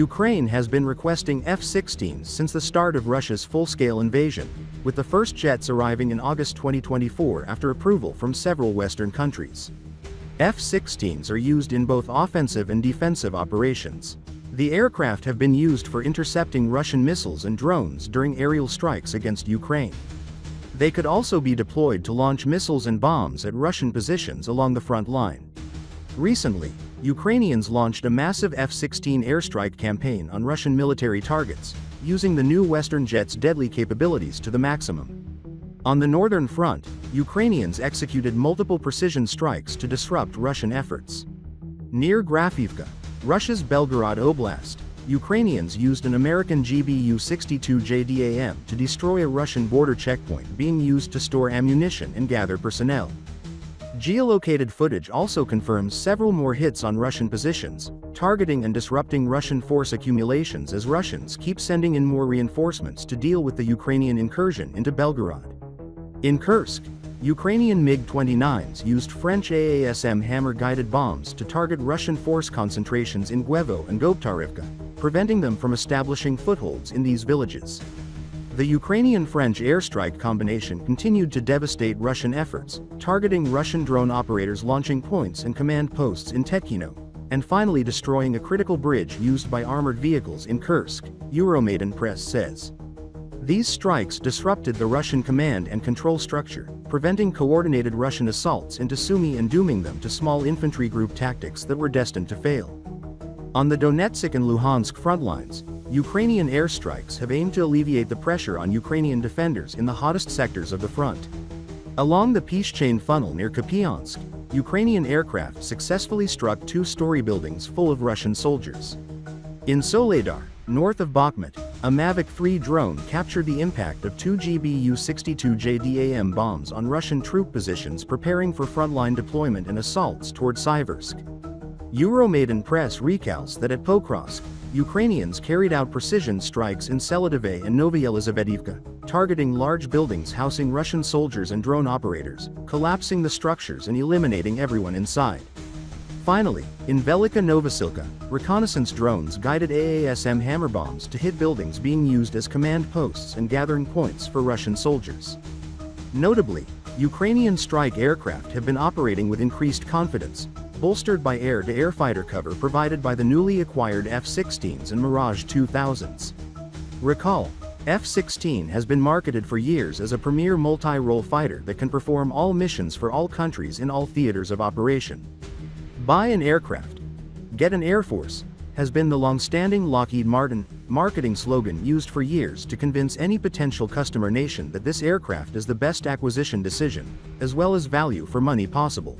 Ukraine has been requesting F-16s since the start of Russia's full-scale invasion, with the first jets arriving in August 2024 after approval from several Western countries. F-16s are used in both offensive and defensive operations. The aircraft have been used for intercepting Russian missiles and drones during aerial strikes against Ukraine. They could also be deployed to launch missiles and bombs at Russian positions along the front line. Recently, Ukrainians launched a massive F-16 airstrike campaign on Russian military targets, using the new Western jet's deadly capabilities to the maximum. On the northern front, Ukrainians executed multiple precision strikes to disrupt Russian efforts. Near Grafivka, Russia's Belgorod Oblast, Ukrainians used an American GBU-62 JDAM to destroy a Russian border checkpoint being used to store ammunition and gather personnel. Geolocated footage also confirms several more hits on Russian positions, targeting and disrupting Russian force accumulations as Russians keep sending in more reinforcements to deal with the Ukrainian incursion into Belgorod. In Kursk, Ukrainian MiG-29s used French AASM Hammer guided bombs to target Russian force concentrations in Guevo and Goptarivka, preventing them from establishing footholds in these villages. The Ukrainian-French airstrike combination continued to devastate Russian efforts, targeting Russian drone operators launching points and command posts in Tetkino, and finally destroying a critical bridge used by armored vehicles in Kursk, Euromaidan Press says. These strikes disrupted the Russian command and control structure, preventing coordinated Russian assaults into Sumy and dooming them to small infantry group tactics that were destined to fail. On the Donetsk and Luhansk frontlines, Ukrainian airstrikes have aimed to alleviate the pressure on Ukrainian defenders in the hottest sectors of the front. Along the Pishchane funnel near Kupiansk, Ukrainian aircraft successfully struck two-story buildings full of Russian soldiers. In Selidove, north of Bakhmut, a Mavic 3 drone captured the impact of two GBU-62 JDAM bombs on Russian troop positions preparing for frontline deployment and assaults toward Siversk. Euromaidan Press recounts that at Pokrovsk, Ukrainians carried out precision strikes in Selidove and Novojelyzavetivka, targeting large buildings housing Russian soldiers and drone operators, collapsing the structures and eliminating everyone inside. Finally, in Velyka Novosilka, reconnaissance drones guided AASM Hammer bombs to hit buildings being used as command posts and gathering points for Russian soldiers. Notably, Ukrainian strike aircraft have been operating with increased confidence, bolstered by air-to-air fighter cover provided by the newly acquired F-16s and Mirage 2000s. Recall, F-16 has been marketed for years as a premier multi-role fighter that can perform all missions for all countries in all theaters of operation. Buy an aircraft, get an Air Force, has been the long-standing Lockheed Martin marketing slogan used for years to convince any potential customer nation that this aircraft is the best acquisition decision, as well as value for money possible.